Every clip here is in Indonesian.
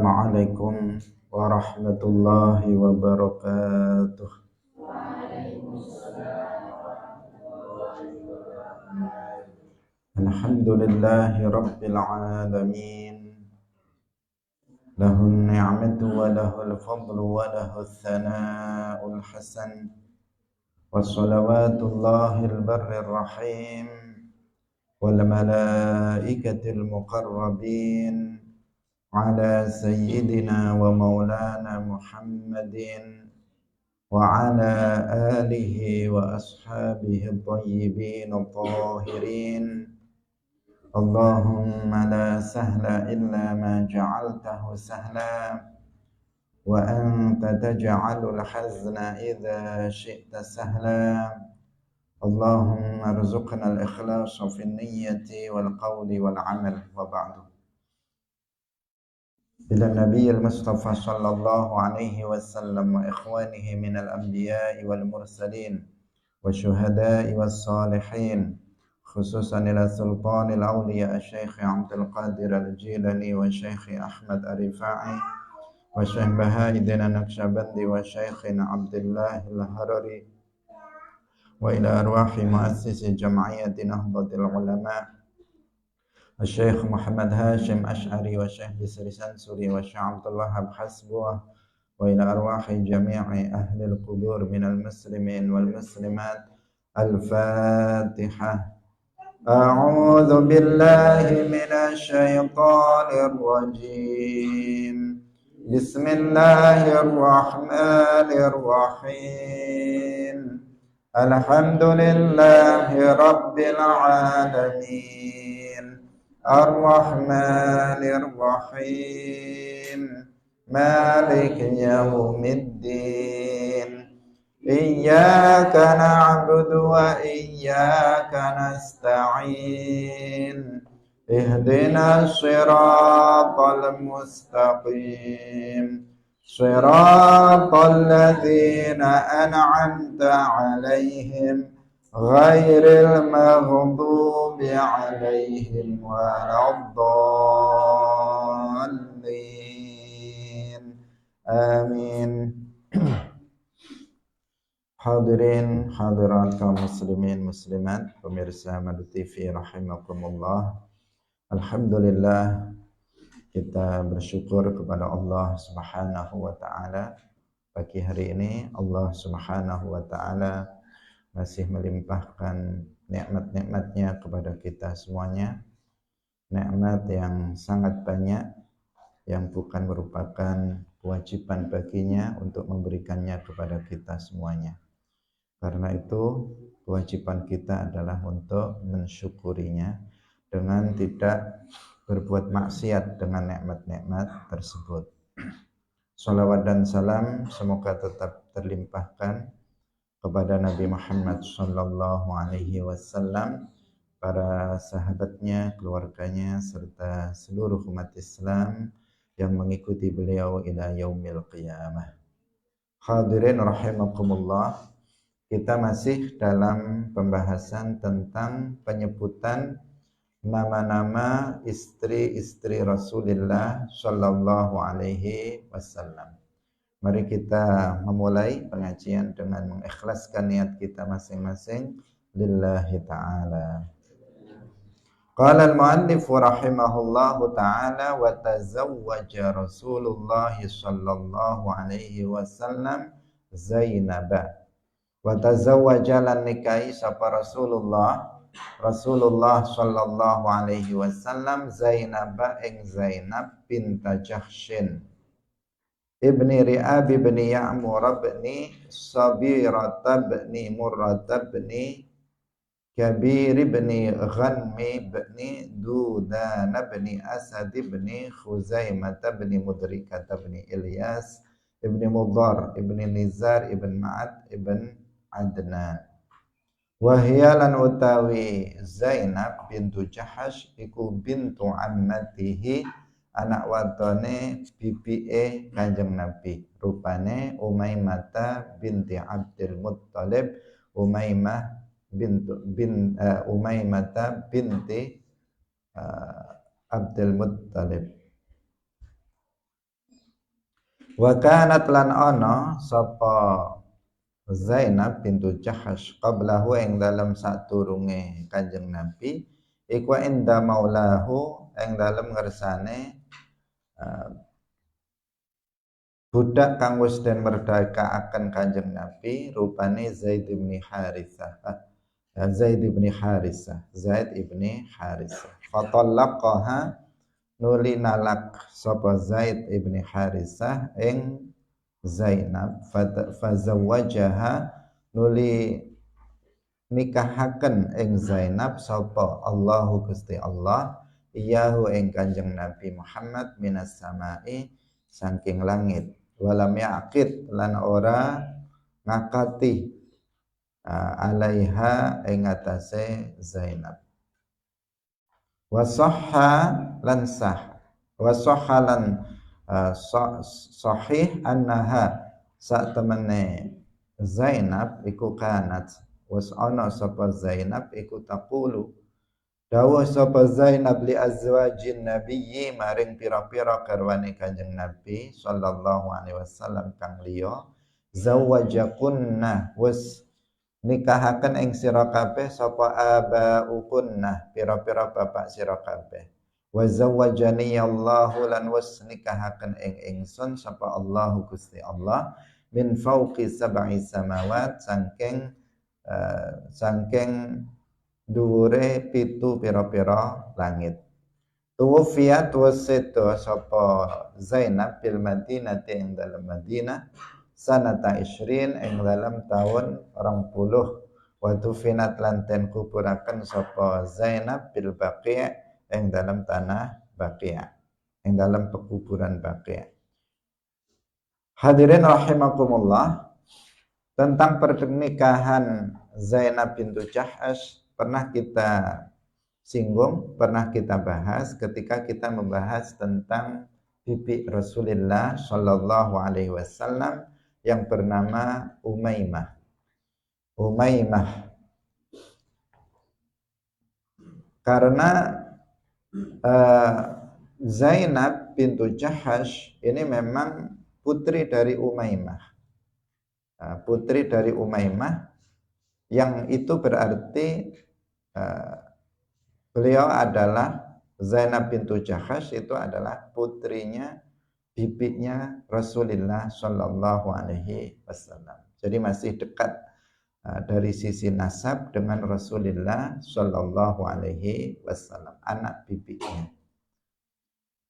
Assalamualaikum warahmatullahi wabarakatuh. Alhamdulillahi rabbil alamin. Lahun ni'matu wa lahul fadlu wa lahul thana'ul hasan. Wassalawatullahil barrir rahim wal malaikatil muqarrabin ala sayyidina wa maulana Muhammadin wa ala alihi wa ashabihi at-tayyibin at-tahirin. Allahumma la sahla illa ma ja'altahu sahla wa anta taj'alul hazna idza syi'ta sahla. Allahumma arzuqna al-ikhlasa fi niyyati wal qawli wal amal wa ba'du. إلى النبي المصطفى صلى الله عليه وسلم وإخوانه من الأنبياء والمرسلين والشهداء والصالحين خصوصا إلى سلطان الأولياء الشيخ عبد القادر الجيلاني والشيخ أحمد الرفاعي والشيخ بهاء-الدين النقشبندي والشيخ عبد الله الهرري وإلى أرواح مؤسس جمعية نهضة العلماء الشيخ محمد هاشم أشعري والشيخ بسر سنسري والشيخ عبد الوهاب حسبوه وإلى أرواح جميع أهل القبور من المسلمين والمسلمات. الفاتحة. أعوذ بالله من الشيطان الرجيم. بسم الله الرحمن الرحيم. الحمد لله رب العالمين الرحمن الرحيم مالك يوم الدين إياك نعبد وإياك نستعين اهدنا الصراط المستقيم صراط الذين أنعمت عليهم غير المغضوب عليهم ولا الضالين آمين. Hadirin hadirat kaum muslimin muslimat pemirsa Madu TV rahimakumullah. Alhamdulillah, kita bersyukur kepada Allah Subhanahu wa taala. Pagi hari ini Allah Subhanahu wa taala masih melimpahkan nikmat-nikmatnya kepada kita semuanya. Nikmat yang sangat banyak yang bukan merupakan kewajiban baginya untuk memberikannya kepada kita semuanya. Karena itu kewajiban kita adalah untuk mensyukurinya dengan tidak berbuat maksiat dengan nikmat-nikmat tersebut. Salawat dan salam semoga tetap terlimpahkan kepada Nabi Muhammad sallallahu alaihi wasallam, para sahabatnya, keluarganya, serta seluruh umat Islam yang mengikuti beliau ila yaumil qiyamah. Hadirin rahimakumullah, kita masih dalam pembahasan tentang penyebutan nama-nama istri-istri Rasulullah sallallahu alaihi wasallam. Mari kita memulai pengajian dengan mengikhlaskan niat kita masing-masing lillahi ta'ala. Qala al-mu'allif rahimahullahu ta'ala wa tazawwaja Rasulullah sallallahu alaihi wasallam Zainab. Wa tazawwaja lan nikahi sapa Rasulullah sallallahu alaihi wasallam Zainab ing Zainab binta Jahsyin ibni Ri'ab ibni Ya'mur ibni Sabirat ibni Murrat ibni Kabir ibni Ghanmi ibni Dudan ibni Asad ibni Khuzaimah ibni Mudrikah ibni Ilyas ibni Mudhar ibni Nizar ibn Ma'ad ibn Adnan. Wahyalan utawi Zainab bintu Jahash iku bintu ammatihi, anak wadone bibike Kanjeng Nabi, rupane Umaymah binti Abdul Muttalib. Umaymah binti Abdul Muttalib. Wa kanat lan ana sapa Zainab bintu Jahash qablahu ing dalem saturunge Kanjeng Nabi iku inda maulahu ing dalem ngersane budak kang wis den merdekaaken Kanjeng Nabi rupane Zaid bin Haritsah. Zaid bin Haritsah, Zaid ibni Haritsah. Fatallaqaha nuli nalak sapa Zaid ibni Haritsah ing Zainab fazawwajaha nuli nikahaken ing Zainab sapa Allahu Gusti Allah iyahu ing Kanjeng Nabi Muhammad minas samai saking langit walam yaqid lan ora ngakati alaiha ing atase Zainab wasahha lan sah wasahha lan sahih annaha sak temene Zainab iku kanat was ana sapa Zainab iku taqulu dawuh sapa Zainab li azwajin nabiyyi maring pira-pira garwane Kanjeng Nabi sallallahu alaihi wasallam kang liya zawajakunna was nikahaken ing sira kabeh sapa abaukunna pira-pira bapak sira kabeh wa zawwajani Allahu lan was nikahaken ing ingsun sapa Allahu Gusti Allah min fauqi sab'i samawat saking dhuwure pitu pira-pira langit tuwfiyat waseto sapa Zainab bil Madinah ing dalem Madinah sanata isrin ing dalam tahun 20 wa tufinat lan ten kuburaken sapa Zainab bil Baqi' ing dalam tanah Baqi' ing dalam pekuburan Baqi'. Hadirin rahimakumullah, tentang pernikahan Zainab bintu Jahash pernah kita singgung, pernah kita bahas ketika kita membahas tentang bibi Rasulullah Shallallahu Alaihi Wasallam yang bernama Umaymah. Karena Zainab bintu Jahash ini memang putri dari Umaymah. Putri dari Umaymah yang itu berarti beliau adalah Zainab bintu Jahash itu adalah putrinya bibinya Rasulullah Shallallahu Alaihi Wasallam. Jadi masih dekat dari sisi nasab dengan Rasulullah Shallallahu Alaihi Wasallam, anak bibinya.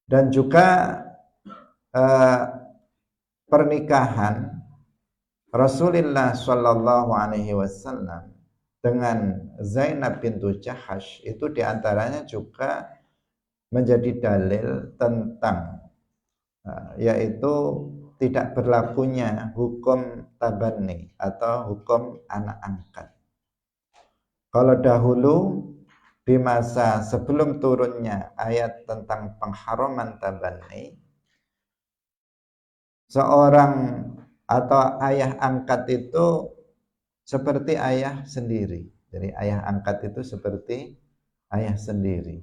Dan juga pernikahan Rasulullah Shallallahu Alaihi Wasallam dengan Zainab bintu Jahash itu diantaranya juga menjadi dalil tentang yaitu tidak berlakunya hukum tabanni atau hukum anak angkat. Kalau dahulu di masa sebelum turunnya ayat tentang pengharaman tabanni, seorang atau ayah angkat itu seperti ayah sendiri. Jadi ayah angkat itu seperti ayah sendiri.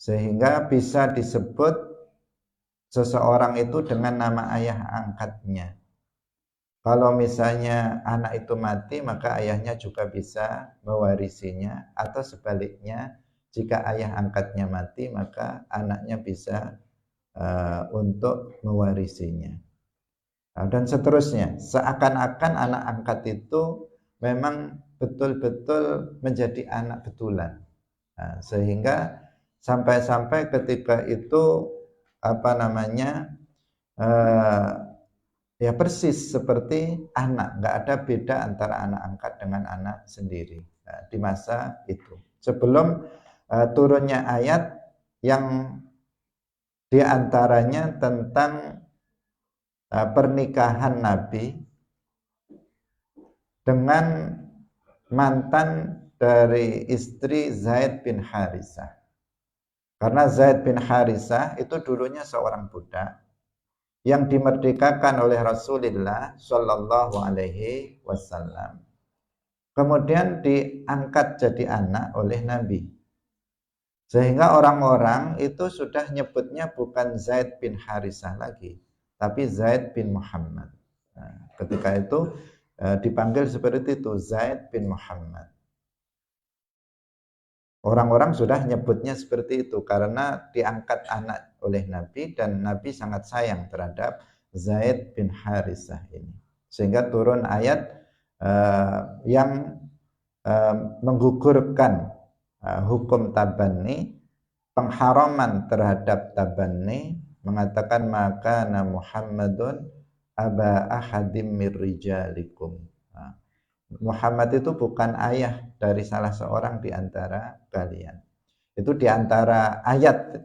Sehingga bisa disebut seseorang itu dengan nama ayah angkatnya. Kalau misalnya anak itu mati, maka ayahnya juga bisa mewarisinya. Atau sebaliknya, jika ayah angkatnya mati, maka anaknya bisa untuk mewarisinya. Dan seterusnya, seakan-akan anak angkat itu memang betul-betul menjadi anak betulan. Sehingga sampai-sampai ketika itu ya persis seperti anak, nggak ada beda antara anak angkat dengan anak sendiri di masa itu. Sebelum turunnya ayat yang diantaranya tentang pernikahan Nabi dengan mantan dari istri Zaid bin Haritsah. Karena Zaid bin Haritsah itu dulunya seorang budak yang dimerdekakan oleh Rasulullah Shallallahu Alaihi Wasallam. Kemudian diangkat jadi anak oleh Nabi. Sehingga orang-orang itu sudah nyebutnya bukan Zaid bin Haritsah lagi, tapi Zaid bin Muhammad. Nah, ketika itu dipanggil seperti itu, Zaid bin Muhammad. Orang-orang sudah nyebutnya seperti itu karena diangkat anak oleh Nabi dan Nabi sangat sayang terhadap Zaid bin Harisah ini. Sehingga turun ayat yang menggugurkan hukum tabanni, pengharaman terhadap tabanni, mengatakan maka Muhammadun aba ahadim mir rijalikum. Muhammad itu bukan ayah dari salah seorang di antara kalian. Itu di antara ayat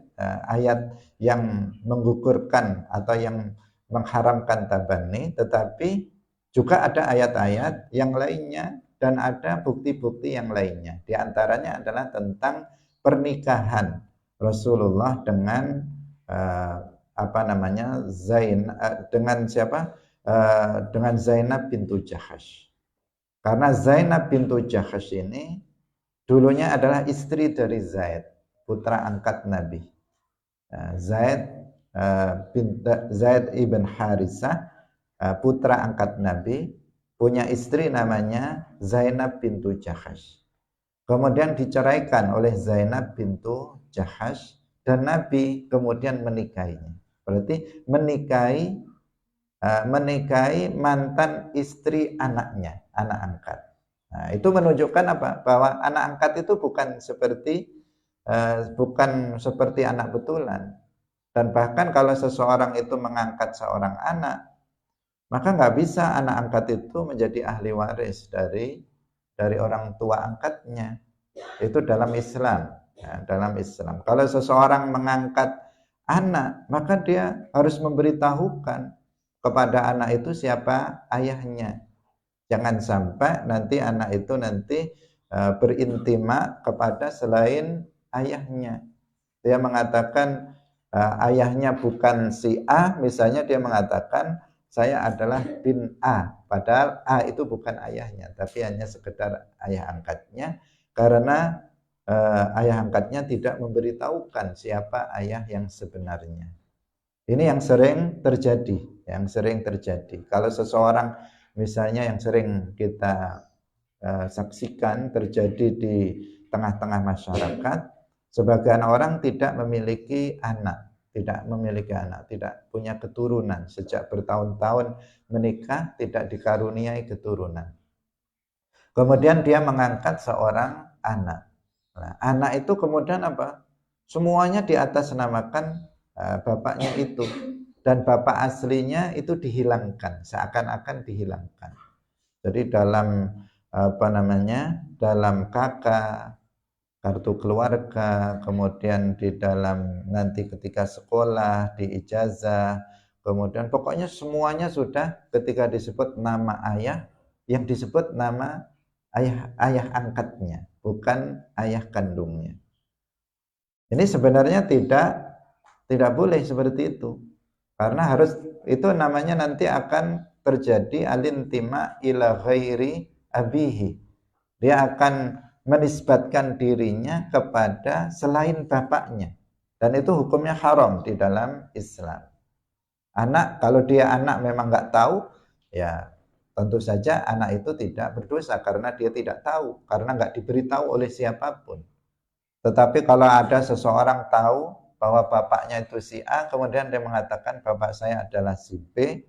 yang menggugurkan atau yang mengharamkan tabanni, tetapi juga ada ayat-ayat yang lainnya dan ada bukti-bukti yang lainnya. Di antaranya adalah tentang pernikahan Rasulullah dengan dengan siapa? Dengan Zainab bintu Jahash. Karena Zainab bintu Jahash ini dulunya adalah istri dari Zaid, putra angkat Nabi. Zaid ibn Harisah, putra angkat Nabi, punya istri namanya Zainab bintu Jahash. Kemudian diceraikan oleh Zainab bintu Jahash dan Nabi kemudian menikahinya. Berarti menikahi mantan istri anaknya, anak angkat. Nah, itu menunjukkan apa? Bahwa anak angkat itu bukan seperti anak betulan. Dan bahkan kalau seseorang itu mengangkat seorang anak, maka nggak bisa anak angkat itu menjadi ahli waris dari orang tua angkatnya. Itu dalam Islam. Ya, dalam Islam. Kalau seseorang mengangkat anak, maka dia harus memberitahukan kepada anak itu siapa ayahnya. Jangan sampai nanti anak itu berintima kepada selain ayahnya. Dia mengatakan ayahnya bukan si A, misalnya dia mengatakan saya adalah bin A, padahal A itu bukan ayahnya, tapi hanya sekedar ayah angkatnya, karena ayah angkatnya tidak memberitahukan siapa ayah yang sebenarnya. Ini yang sering terjadi. Kalau seseorang misalnya yang sering kita saksikan terjadi di tengah-tengah masyarakat, sebagian orang tidak memiliki anak, tidak punya keturunan, sejak bertahun-tahun menikah tidak dikaruniai keturunan. Kemudian dia mengangkat seorang anak. Nah, anak itu kemudian apa? Semuanya diatasnamakan bapaknya itu, dan bapak aslinya itu dihilangkan, seakan-akan dihilangkan. Jadi dalam dalam KK, kartu keluarga, kemudian di dalam nanti ketika sekolah, di ijazah, kemudian pokoknya semuanya sudah ketika disebut nama ayah, yang disebut nama ayah angkatnya, bukan ayah kandungnya. Ini sebenarnya tidak boleh seperti itu. Karena itu namanya nanti akan terjadi alintima ila ghairi abihi. Dia akan menisbatkan dirinya kepada selain bapaknya. Dan itu hukumnya haram di dalam Islam. Anak, kalau dia anak memang nggak tahu, ya tentu saja anak itu tidak berdosa karena dia tidak tahu, karena nggak diberitahu oleh siapapun. Tetapi kalau ada seseorang tahu bahwa bapaknya itu si A, kemudian dia mengatakan bapak saya adalah si B,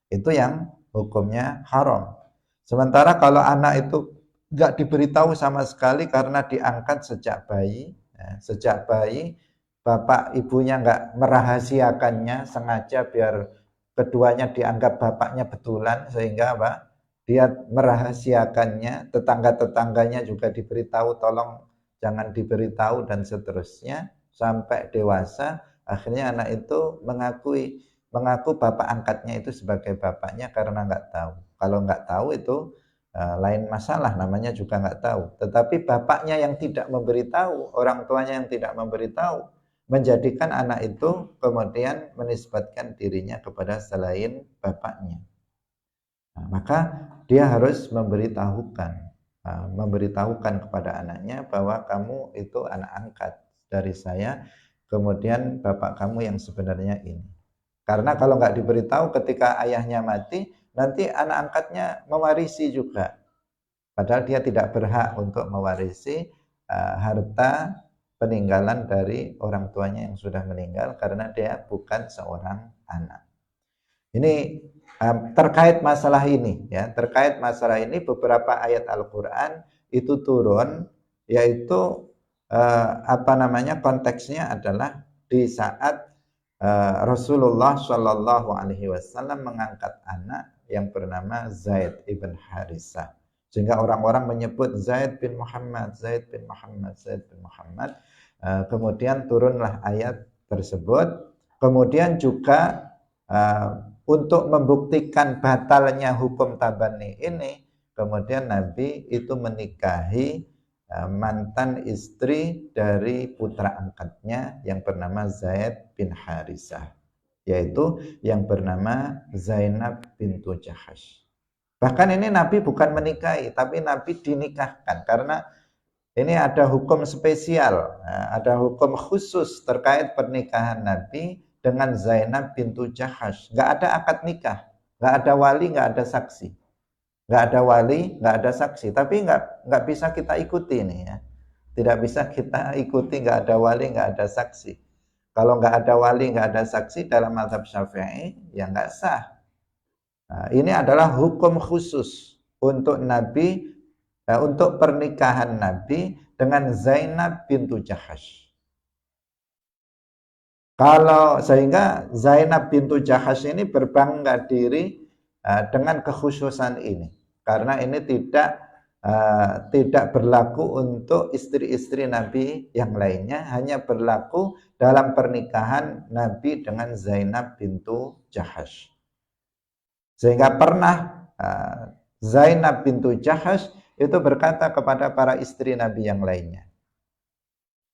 itu yang hukumnya haram. Sementara kalau anak itu nggak diberitahu sama sekali karena diangkat sejak bayi, bapak ibunya nggak merahasiakannya sengaja biar keduanya dianggap bapaknya betulan, sehingga dia merahasiakannya, tetangga-tetangganya juga diberitahu tolong jangan diberitahu dan seterusnya, sampai dewasa akhirnya anak itu mengaku bapak angkatnya itu sebagai bapaknya karena nggak tahu. Kalau nggak tahu itu lain masalah, namanya juga nggak tahu. Tetapi bapaknya yang tidak memberitahu, orang tuanya yang tidak memberitahu, menjadikan anak itu kemudian menisbatkan dirinya kepada selain bapaknya. Nah, maka dia harus memberitahukan kepada anaknya bahwa kamu itu anak angkat dari saya, kemudian bapak kamu yang sebenarnya ini. Karena kalau nggak diberitahu ketika ayahnya mati, nanti anak angkatnya mewarisi juga. Padahal dia tidak berhak untuk mewarisi harta peninggalan dari orang tuanya yang sudah meninggal karena dia bukan seorang anak. Ini terkait masalah ini ya, terkait masalah ini beberapa ayat Al-Qur'an itu turun, yaitu konteksnya adalah di saat Rasulullah Shallallahu Alaihi Wasallam mengangkat anak yang bernama Zaid ibn Harisah, sehingga orang-orang menyebut Zaid bin Muhammad, Zaid bin Muhammad, Zaid bin Muhammad. Kemudian turunlah ayat tersebut. Kemudian juga untuk membuktikan batalnya hukum tabani ini, kemudian Nabi itu menikahi mantan istri dari putra angkatnya yang bernama Zaid bin Harisah, yaitu yang bernama Zainab bintu Jahash. Bahkan ini Nabi bukan menikahi, tapi Nabi dinikahkan, karena ini ada hukum spesial, ada hukum khusus terkait pernikahan Nabi dengan Zainab bintu Jahash. Nggak ada akad nikah, nggak ada wali, nggak ada saksi. Nggak ada wali, nggak ada saksi. Tapi nggak bisa kita ikuti ini ya. Tidak bisa kita ikuti, nggak ada wali, nggak ada saksi. Kalau nggak ada wali, nggak ada saksi dalam mazhab Syafi'i, ya nggak sah. Nah, ini adalah hukum khusus untuk Nabi, untuk pernikahan Nabi dengan Zainab bintu Jahash. Kalau sehingga Zainab bintu Jahash ini berbangga diri dengan kekhususan ini, karena ini tidak berlaku untuk istri-istri Nabi yang lainnya, hanya berlaku dalam pernikahan Nabi dengan Zainab bintu Jahash. Sehingga pernah Zainab bintu Jahash itu berkata kepada para istri Nabi yang lainnya.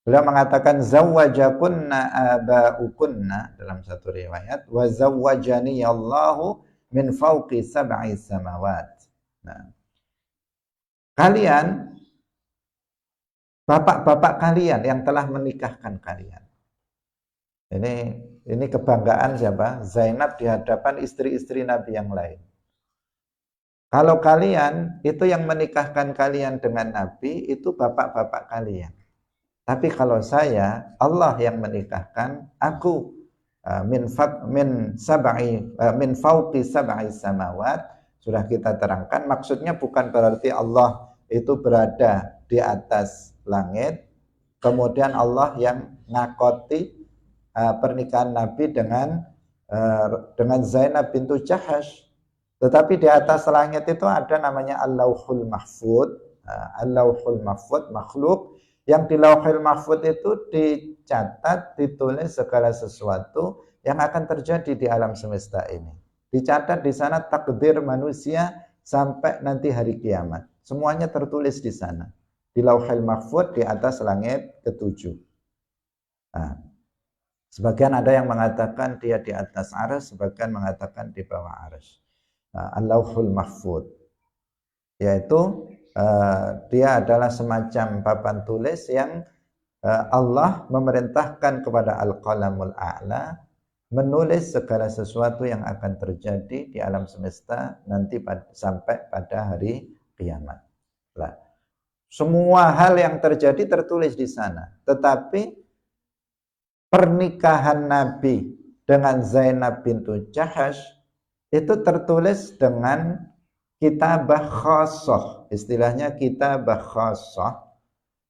Beliau mengatakan zawwajakunna aba'ukunna dalam satu riwayat, wa zawwajani Allahu min fawqi sab'i samawat. Nah, kalian, bapak-bapak kalian yang telah menikahkan kalian. Ini kebanggaan siapa? Zainab di hadapan istri-istri Nabi yang lain. Kalau kalian itu yang menikahkan kalian dengan Nabi, itu bapak-bapak kalian. Tapi kalau saya, Allah yang menikahkan aku min fauqi sab'i samawat. Sudah kita terangkan, maksudnya bukan berarti Allah itu berada di atas langit, kemudian Allah yang ngakoti pernikahan Nabi dengan Zainab bintu Jahash. Tetapi di atas langit itu ada namanya Al-Lauhul Mahfud. Al-Lauhul Mahfud, makhluk yang di Lauhul Mahfud itu dicatat, ditulis segala sesuatu yang akan terjadi di alam semesta ini. Dicatat di sana takdir manusia sampai nanti hari kiamat. Semuanya tertulis di sana. Di Lauhul Mahfud di atas langit ketujuh. Nah, sebagian ada yang mengatakan dia di atas arsy, sebagian mengatakan di bawah arsy. Al-Lauhul Mahfud, yaitu dia adalah semacam papan tulis yang Allah memerintahkan kepada Al-Qalamul A'la menulis segala sesuatu yang akan terjadi di alam semesta nanti sampai pada hari kiamat. Nah, semua hal yang terjadi tertulis di sana. Tetapi pernikahan Nabi dengan Zainab bintu Jahash itu tertulis dengan kitabah khassah, istilahnya kitabah khassah,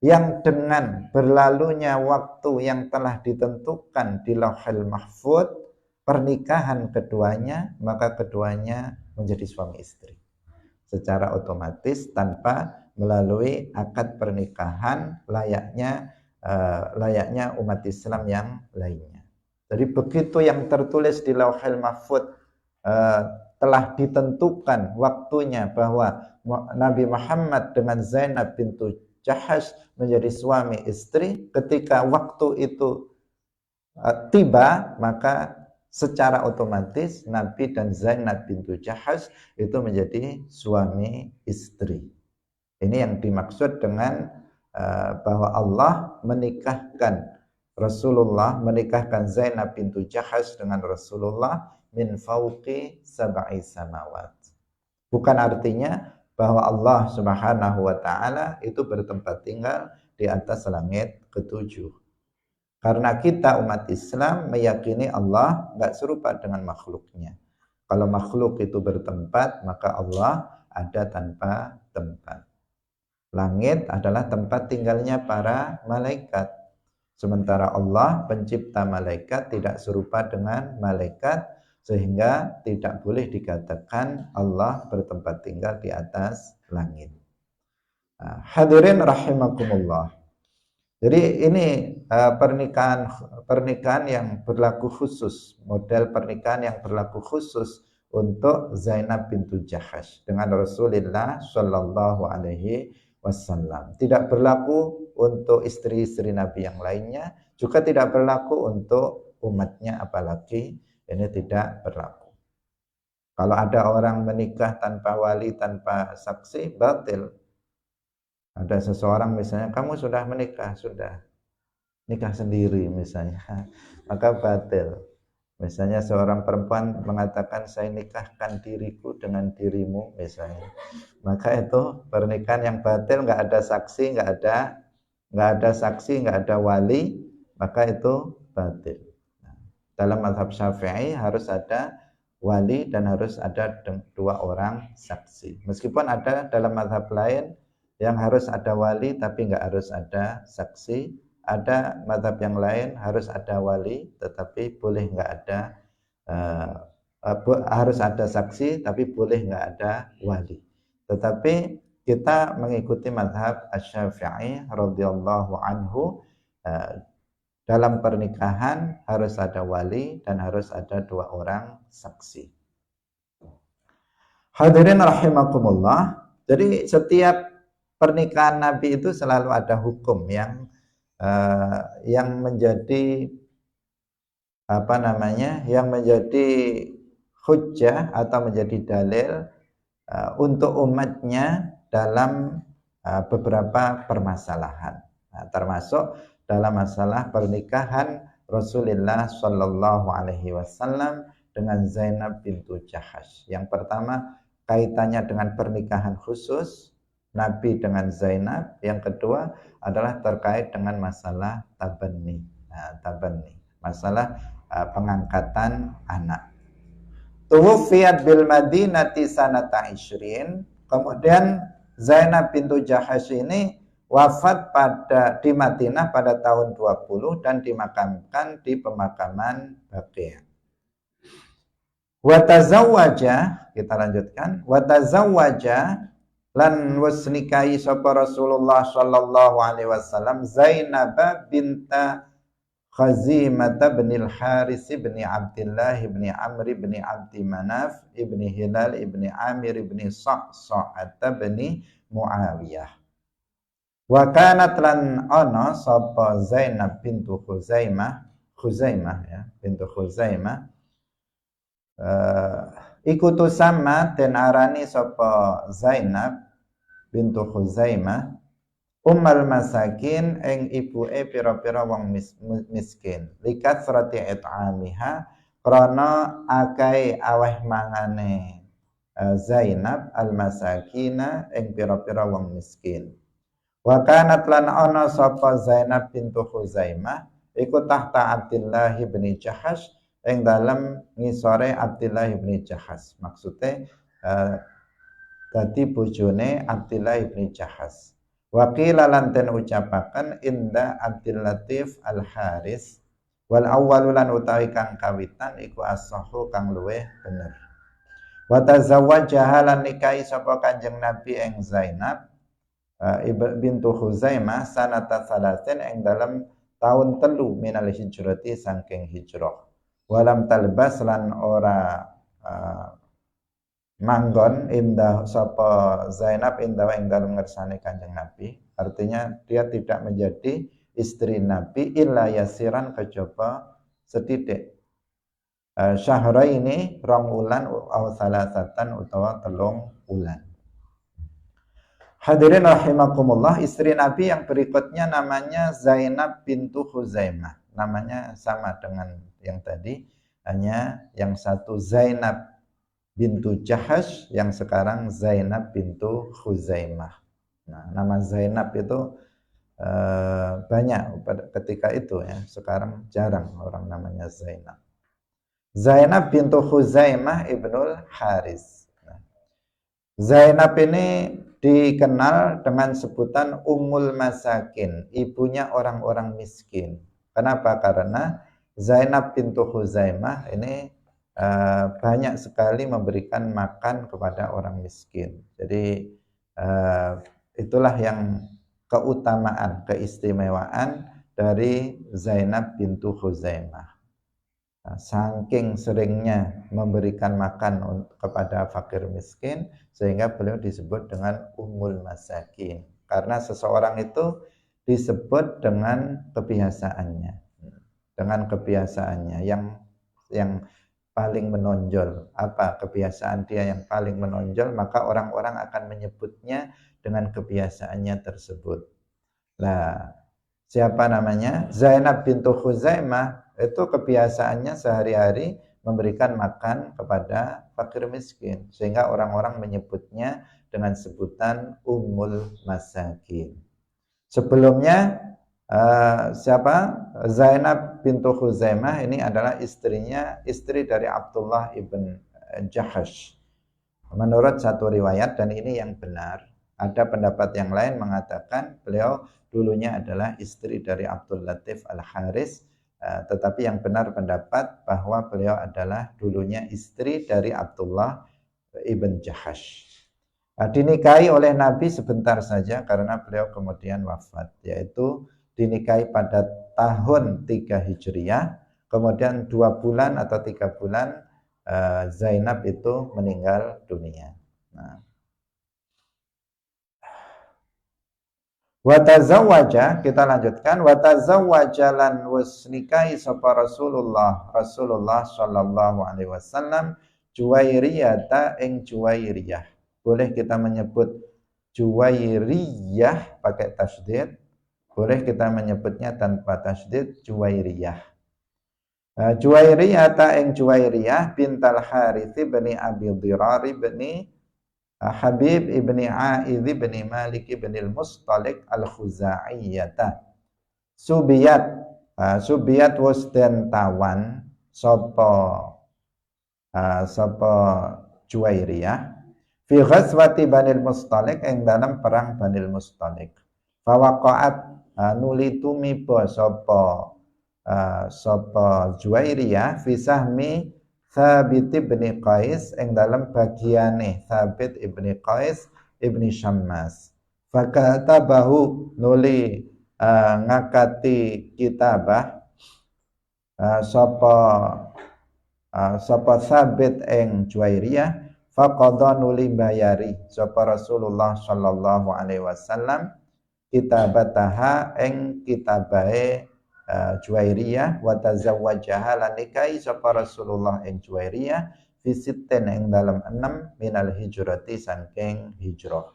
yang dengan berlalunya waktu yang telah ditentukan di Lauhul Mahfud pernikahan keduanya, maka keduanya menjadi suami istri secara otomatis tanpa melalui akad pernikahan layaknya umat Islam yang lainnya. Jadi begitu yang tertulis di Lauhul Mahfud telah ditentukan waktunya bahwa Nabi Muhammad dengan Zainab bintu Jahash menjadi suami istri, ketika waktu itu tiba, maka secara otomatis Nabi dan Zainab bintu Jahash itu menjadi suami istri. Ini yang dimaksud dengan bahwa Allah menikahkan Rasulullah menikahkan Zainab bintu Jahash dengan Rasulullah min fauqi sab'i samawat. Bukan artinya bahwa Allah Subhanahu wa taala itu bertempat tinggal di atas langit ketujuh. Karena kita umat Islam meyakini Allah enggak serupa dengan makhluknya. Kalau makhluk itu bertempat, maka Allah ada tanpa tempat. Langit adalah tempat tinggalnya para malaikat. Sementara Allah pencipta malaikat tidak serupa dengan malaikat, sehingga tidak boleh dikatakan Allah bertempat tinggal di atas langit. Hadirin rahimakumullah. Jadi ini pernikahan yang berlaku khusus, model pernikahan yang berlaku khusus untuk Zainab bintu Jahash dengan Rasulullah Shallallahu Alaihi Wasallam. Tidak berlaku untuk istri-istri Nabi yang lainnya, juga tidak berlaku untuk umatnya, apalagi ini tidak berlaku. Kalau ada orang menikah tanpa wali, tanpa saksi, batil. Ada seseorang misalnya, kamu sudah menikah, sudah nikah sendiri misalnya, maka batil. Misalnya seorang perempuan mengatakan saya nikahkan diriku dengan dirimu misalnya, maka itu pernikahan yang batil, nggak ada saksi, nggak ada saksi, nggak ada wali, maka itu batil. Dalam mazhab Syafi'i harus ada wali dan harus ada 2 orang saksi. Meskipun ada dalam mazhab lain yang harus ada wali tapi nggak harus ada saksi. Ada mazhab yang lain harus ada wali tetapi boleh nggak ada harus ada saksi tapi boleh nggak ada wali. Tetapi kita mengikuti mazhab Asy-Syafi'i radhiyallahu anhu, dalam pernikahan harus ada wali dan harus ada 2 orang saksi. Hadirin rahimakumullah. Jadi setiap pernikahan Nabi itu selalu ada hukum yang menjadi yang menjadi hujjah atau menjadi dalil untuk umatnya dalam beberapa permasalahan. Termasuk dalam masalah pernikahan Rasulullah Shallallahu Alaihi Wasallam dengan Zainab bintu Jahash. Yang pertama kaitannya dengan pernikahan khusus Nabi dengan Zainab. Yang kedua adalah terkait dengan masalah tabanni. Tabanni, masalah pengangkatan anak. Tuwufiyat bil Madinati sanata 20. Kemudian Zainab bintu Jahash ini wafat di Madinah pada tahun 20 dan dimakamkan di pemakaman Baqi'. Wa tazawwaja, kita lanjutkan, wa tazawwaja lan wis nikahi sapa Rasulullah sallallahu alaihi wasallam Zainab binta Khazimah bin al-Haris bin Abdullah bin Amr bin Abdi Manaf bin Hilal bin Amir bin Sa'sa'at bin Muawiyah. Wa kanat lan ana sapa Zainab bintu Khuzaimah ya, bintu Khuzaimah iku tusama den arani sapa Zainab bintu Khuzaimah ummal masakin ing ibuke pira-pira wong miskin likathrati it'amiha krana akeh aweh mangane Zainab al masakina ing pira-pira wong miskin. Wa kanat lan ana sapa Zainab bintu Khuzaimah iku tahta Abdullah bin Jahash ing dalam ngisore Abdullah bin Jahash. Maksudnya dadi bojone Abdullah bin Jahash. Wa qila lan den ucapaken inda Abdul Latif Al Haris wal awwalu lan utawi kang kawitan iku as-sahhu kang luweh bener. Wa tazawwajaha lan nikahi sapa Kanjeng Nabi ing Zainab bintu Khuzaimah sanata salasin ing dalam tahun 3 minal hijrati saking hijrah. Walam talbas lan ora manggon indah sapa Zainab indah ing dalem ngersane Kanjeng Nabi. Artinya dia tidak menjadi istri Nabi illa yasiran kejaba setitik. Syahra ini 2 wulan atau salasatan utawa 3 wulan. Hadirin rahimakumullah, istri Nabi yang berikutnya namanya Zainab bintu Khuzaimah. namanya sama dengan yang tadi, hanya yang satu Zainab bintu Jahash, yang sekarang Zainab bintu Khuzaimah. Nah, nama Zainab itu banyak ketika itu ya, sekarang jarang orang namanya Zainab. Zainab bintu Khuzaimah ibnul Haris. Nah, Zainab ini dikenal dengan sebutan Ummul Masakin, ibunya orang-orang miskin. Kenapa? Karena Zainab bintu Khuzaimah ini banyak sekali memberikan makan kepada orang miskin. Jadi itulah yang keutamaan, keistimewaan dari Zainab bintu Khuzaimah. Saking seringnya memberikan makan kepada fakir miskin, sehingga beliau disebut dengan Ummul Masakin. Karena seseorang itu disebut dengan kebiasaannya, yang paling menonjol. Apa kebiasaan dia yang paling menonjol, maka orang-orang akan menyebutnya dengan kebiasaannya tersebut. Nah, siapa namanya? Zainab bintu Khuzaimah itu kebiasaannya sehari-hari memberikan makan kepada fakir miskin, sehingga orang-orang menyebutnya dengan sebutan Ummul Masakin. Sebelumnya siapa? Zainab bintu Khuzaimah ini adalah istri dari Abdullah ibn Jahash. Menurut satu riwayat, dan ini yang benar, ada pendapat yang lain mengatakan beliau dulunya adalah istri dari Abdul Latif Al-Haris, tetapi yang benar pendapat bahwa beliau adalah dulunya istri dari Abdullah ibn Jahash. Dinikahi oleh Nabi sebentar saja karena beliau kemudian wafat, yaitu dinikahi pada tahun 3 Hijriah, kemudian 2 bulan atau 3 bulan Zainab itu meninggal dunia. Nah, watazawwaja, kita lanjutkan. Watazawwaja lan wis nikahi sapa Rasulullah sallallahu alaihi wasallam Juwairiyata ing Juwairiyah. Boleh kita menyebut Juwairiyah pakai tasydid, boleh kita menyebutnya tanpa tasydid Juwairiyah. Juwairiyata ing Juwairiyah bintal Harits bin Abi Dirar bin Habib ibni A'idh ibni Malik ibni al-Mustalik al-Khuza'iyata. Subiyat was den tawan sapa Juwairiyah fi ghazwati Banil Mustalik ing dalam perang Banil Mustalik. Fawaqa'at nuli tumiba sapa Juwairiyah fi sahmi Thabit ibn Qais yang dalam bagiane Thabit ibn Qais ibn Syammas. Fakatabahu nuli ngakati kitabah sapa Thabit ing Juwairiyah, faqadha nuli bayari sapa Rasulullah sallallahu alaihi wasallam kitabataha ing kitabahe Juwairiyah wa tazawwajaha lan nikahi sapa Rasulullah ing Juwairiyah fi sittin ing dalam 6 minal hijrati saking hijrah.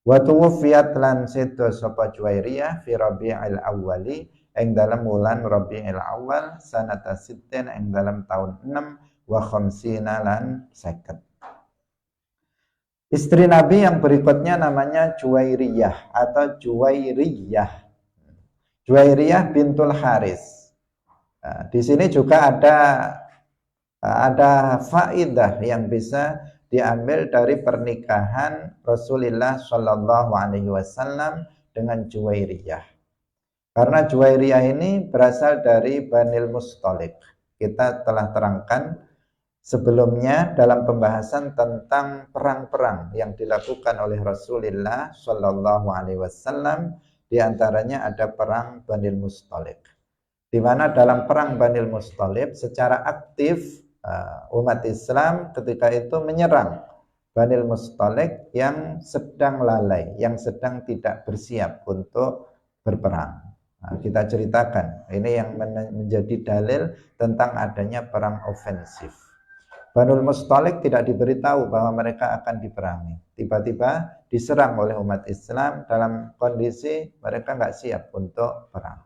Wa tuwfiyat lan sedo sapa Juwairiyah fi Rabiul Awwali ing dalam wulan Rabiul Awal sanata sittin ing dalam tahun 6 wa khamsina lan 50. Istri Nabi yang berikutnya namanya Juwairiyah atau Juwairiyah. Juwairiyah bintul Haris. Nah, di sini juga ada faidah yang bisa diambil dari pernikahan Rasulullah Shallallahu Alaihi Wasallam dengan Juwairiyah. Karena Juwairiyah ini berasal dari Banil Mustalik. Kita telah terangkan sebelumnya dalam pembahasan tentang perang-perang yang dilakukan oleh Rasulullah Shallallahu Alaihi Wasallam. Di antaranya ada perang Banil Mustalik, di mana dalam perang Banil Mustalik secara aktif umat Islam ketika itu menyerang Banil Mustalik yang sedang lalai, yang sedang tidak bersiap untuk berperang. Nah, kita ceritakan, ini yang menjadi dalil tentang adanya perang ofensif. Banul Mustalik tidak diberitahu bahwa mereka akan diperangi. Tiba-tiba diserang oleh umat Islam dalam kondisi mereka nggak siap untuk perang.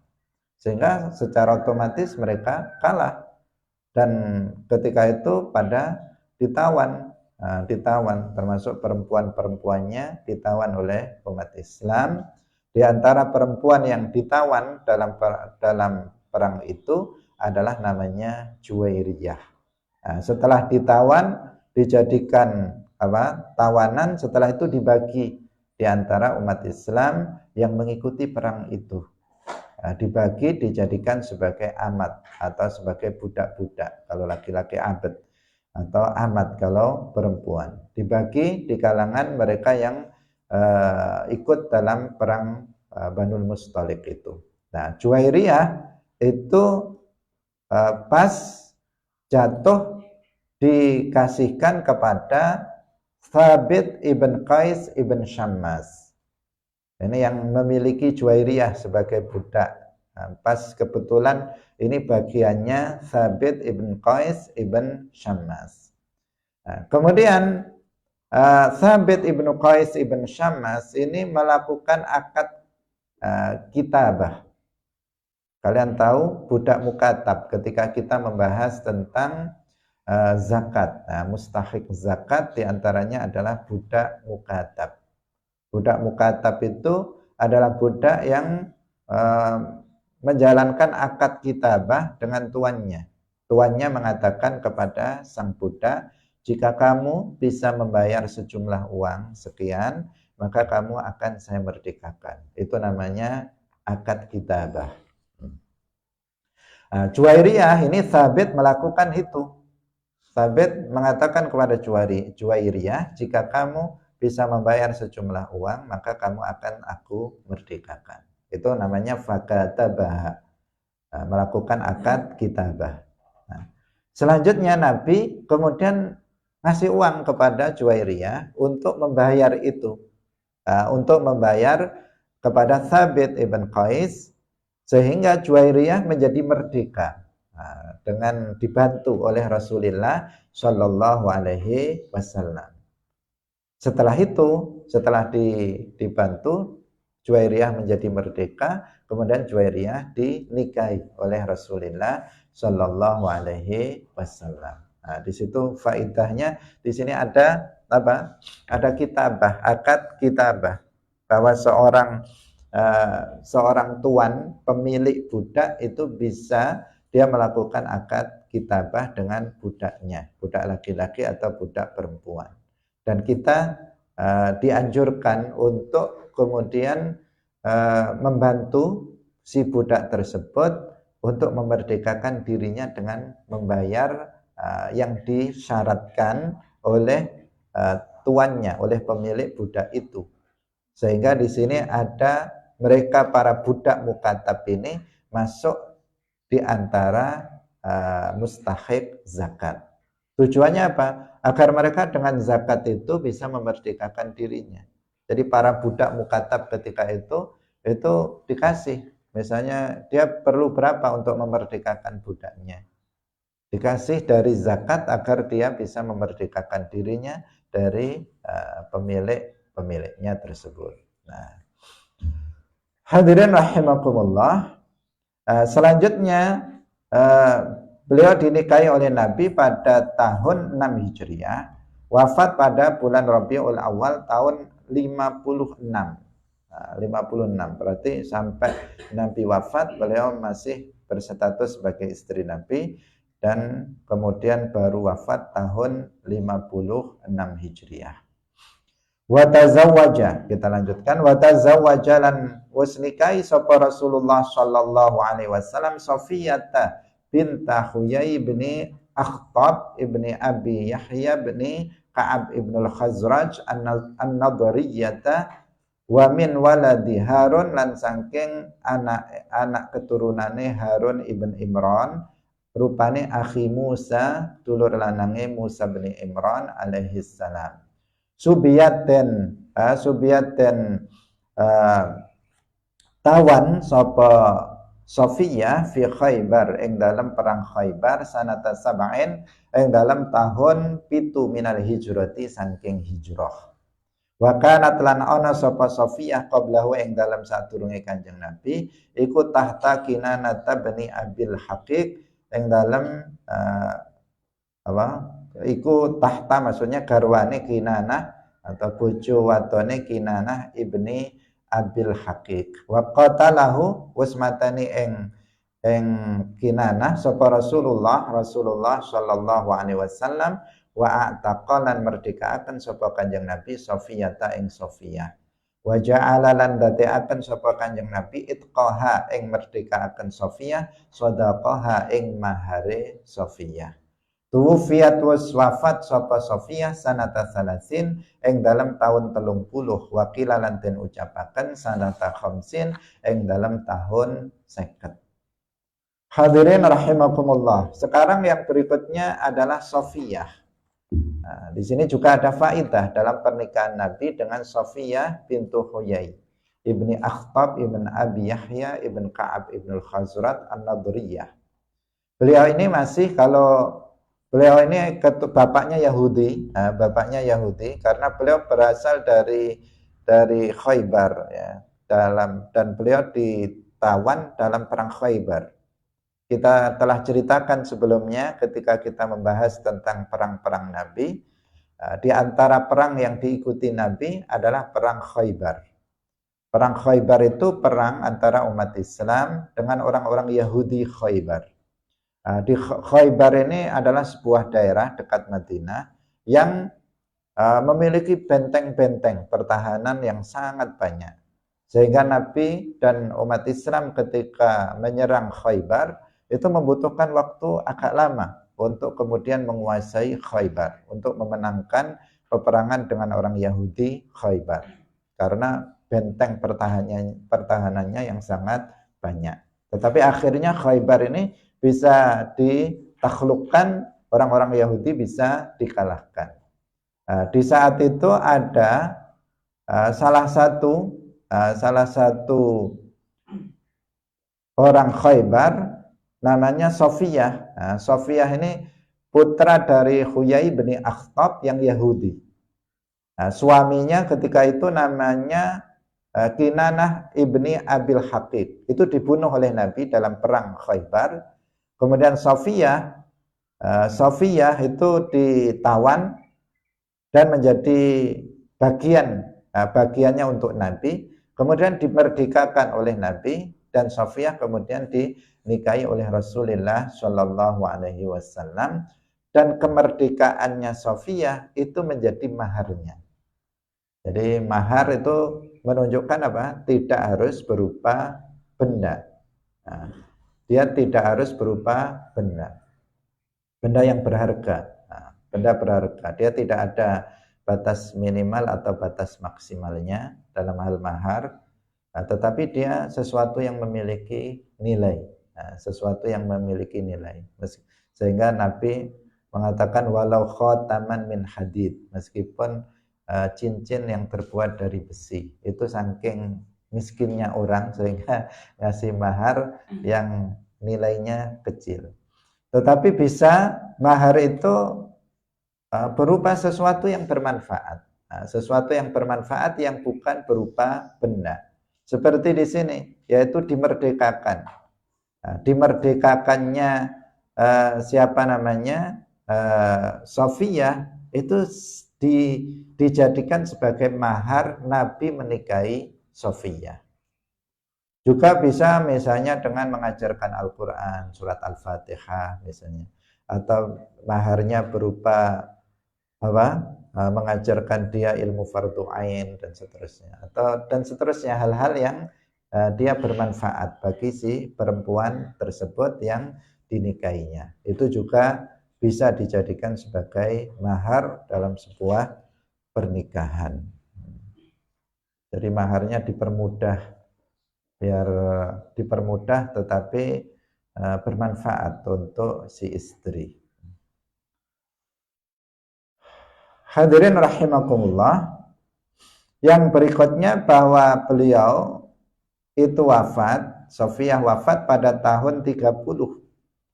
sehingga secara otomatis mereka kalah. Dan ketika itu pada ditawan, termasuk perempuan-perempuannya ditawan oleh umat Islam. Di antara perempuan yang ditawan dalam perang itu adalah namanya Juwairiyah. Setelah ditawan, dijadikan tawanan, setelah itu dibagi di antara umat Islam yang mengikuti perang itu. Dibagi, dijadikan sebagai amat atau sebagai budak-budak kalau laki-laki abd, atau amat kalau perempuan. Dibagi di kalangan mereka yang ikut dalam perang Banul Mustalik itu. Nah, Juwairiyah itu pas jatuh dikasihkan kepada Thabit ibn Qais ibn Syammas. Ini yang memiliki Juwairiyah sebagai budak. Nah, pas kebetulan ini bagiannya Thabit ibn Qais ibn Syammas. Nah, kemudian Thabit ibn Qais ibn Syammas ini melakukan akad kitabah. Kalian tahu budak mukatab ketika kita membahas tentang zakat. Nah, mustahik zakat diantaranya adalah budak mukatab. Budak mukatab itu adalah budak yang menjalankan akad kitabah dengan tuannya. Tuannya mengatakan kepada sang budak, jika kamu bisa membayar sejumlah uang sekian, maka kamu akan saya merdekakan. Itu namanya akad kitabah. Juwairiyah ini Thabit melakukan itu. Thabit mengatakan kepada Juwairiyah, jika kamu bisa membayar sejumlah uang, maka kamu akan aku merdekakan. Itu namanya fakatabah, melakukan akad kitabah. Nah, selanjutnya Nabi kemudian ngasih uang kepada Juwairiyah untuk membayar itu, untuk membayar kepada Thabit ibn Qais, sehingga Juwairiyah menjadi merdeka dengan dibantu oleh Rasulullah Shallallahu Alaihi Wasallam. Setelah itu, setelah dibantu, Juwairiyah menjadi merdeka, kemudian Juwairiyah dinikahi oleh Rasulullah Shallallahu Alaihi Wasallam. Nah, di situ faidahnya, di sini ada apa? Ada kitabah, akad kitabah, bahwa seorang tuan pemilik budak itu bisa dia melakukan akad kitabah dengan budaknya, budak laki-laki atau budak perempuan. Dan kita dianjurkan untuk kemudian membantu si budak tersebut untuk memerdekakan dirinya dengan membayar yang disyaratkan oleh tuannya, oleh pemilik budak itu. Sehingga di sini ada mereka para budak mukatab ini masuk di antara mustahik zakat. Tujuannya apa? Agar mereka dengan zakat itu bisa memerdekakan dirinya. Jadi para budak mukatab ketika itu dikasih. Misalnya dia perlu berapa untuk memerdekakan budaknya. Dikasih dari zakat agar dia bisa memerdekakan dirinya dari pemiliknya tersebut. Nah, hadirin rahimakumullah. Selanjutnya beliau dinikahi oleh Nabi pada tahun 6 Hijriah, wafat pada bulan Rabiul Awal tahun 56. 56, berarti sampai Nabi wafat beliau masih berstatus sebagai istri Nabi, dan kemudian baru wafat tahun 56 Hijriah. Wa tazawwaja, kita lanjutkan, wa tazawwaja lan wasnikai sapa Rasulullah sallallahu alaihi wasallam Safiyata binta Huyai bin Akhtab ibni Abi Yahya bin Ka'ab ibn al-Khazraj an-Nadriyata wa min waladi Harun, lan saking anak keturunane Harun ibn Imran, rupane akhi Musa, dulur lanange Musa bin Imran alaihi salam. Subiyaten tawan sapa Sofiyah fi Khaybar ing dalam perang Khaybar sanata sab'in ing dalam tahun 7 minal hijrati saking hijrah. Wa kanat lan ana sapa Safiyah qablahu ing dalam sadurunge Kanjeng Nabi iku tahta Kinanata bani Abil Haqiq ing dalam apa iku tahta maksudnya garwane Kinanah atau bojo wadone Kinanah ibni Abil Haqiq wa qatalahu wasmatani ing Kinanah sapa Rasulullah sallallahu alaihi wasallam wa a'taqalan merdekaaken sapa Kanjeng Nabi Safiyata ing Safiyah wa ja'ala lan dadekaken sapa Kanjeng Nabi itqaha ing merdekaaken Safiyah sadaqaha ing mahare Safiyah. Tuwufiyat was wafat sapa Safiyah sanata salasin ing dalam tahun 30 wakila lan den ucapaken sanata khamsin ing dalam tahun 50. Hadirin rahimakumullah. Sekarang yang berikutnya adalah Safiyah. Nah, di sini juga ada faidah dalam pernikahan Nabi dengan Safiyah bintu Huyai ibni Akhtab ibn Abi Yahya ibn Ka'ab ibn al-Khazrat an-Nadriyah. Beliau ini masih beliau ini bapaknya Yahudi, bapaknya Yahudi karena beliau berasal dari Khaybar ya, dan beliau ditawan dalam perang Khaybar. Kita telah ceritakan sebelumnya ketika kita membahas tentang perang-perang Nabi. Di antara perang yang diikuti Nabi adalah perang Khaybar. Perang Khaybar itu perang antara umat Islam dengan orang-orang Yahudi Khaybar. Di Khaybar ini adalah sebuah daerah dekat Madinah yang memiliki benteng-benteng pertahanan yang sangat banyak. Sehingga Nabi dan umat Islam ketika menyerang Khaybar itu membutuhkan waktu agak lama untuk kemudian menguasai Khaybar, untuk memenangkan peperangan dengan orang Yahudi Khaybar. Karena benteng pertahanannya yang sangat banyak. Tetapi akhirnya Khaybar ini bisa ditaklukkan, orang-orang Yahudi bisa dikalahkan. Di saat itu ada salah satu orang Khaybar namanya Safiyah. Safiyah ini putra dari Huyai bin Akhtab yang Yahudi. Suaminya ketika itu namanya Kinanah ibni Abil Haqiq. Itu dibunuh oleh Nabi dalam perang Khaybar. Kemudian Safiyah itu ditawan dan menjadi bagiannya untuk Nabi. Kemudian dimerdekakan oleh Nabi dan Safiyah kemudian dinikahi oleh Rasulullah Shallallahu Alaihi Wasallam, dan kemerdekaannya Safiyah itu menjadi maharnya. Jadi mahar itu menunjukkan apa? Tidak harus berupa benda. Dia tidak harus berupa benda yang berharga. Benda berharga. Dia tidak ada batas minimal atau batas maksimalnya dalam hal mahar. Tetapi dia sesuatu yang memiliki nilai, sesuatu yang memiliki nilai. Sehingga Nabi mengatakan walau khataman min hadid, meskipun cincin yang terbuat dari besi, itu saking miskinnya orang sehingga ngasih mahar yang nilainya kecil. Tetapi bisa mahar itu berupa sesuatu yang bermanfaat, sesuatu yang bermanfaat yang bukan berupa benda. Seperti di sini, yaitu dimerdekakan. Dimerdekakannya siapa namanya? Safiyah itu dijadikan sebagai mahar Nabi menikahi Safiyah. Juga bisa misalnya dengan mengajarkan Al-Quran, surat Al-Fatihah misalnya. Atau maharnya berupa apa? Mengajarkan dia ilmu fardu ain dan seterusnya, dan seterusnya, hal-hal yang dia bermanfaat bagi si perempuan tersebut yang dinikahinya. Itu juga bisa dijadikan sebagai mahar dalam sebuah pernikahan. Jadi maharnya biar dipermudah tetapi bermanfaat untuk si istri. Hadirin rahimakumullah. Yang berikutnya bahwa beliau itu wafat, Safiyah wafat pada tahun 30.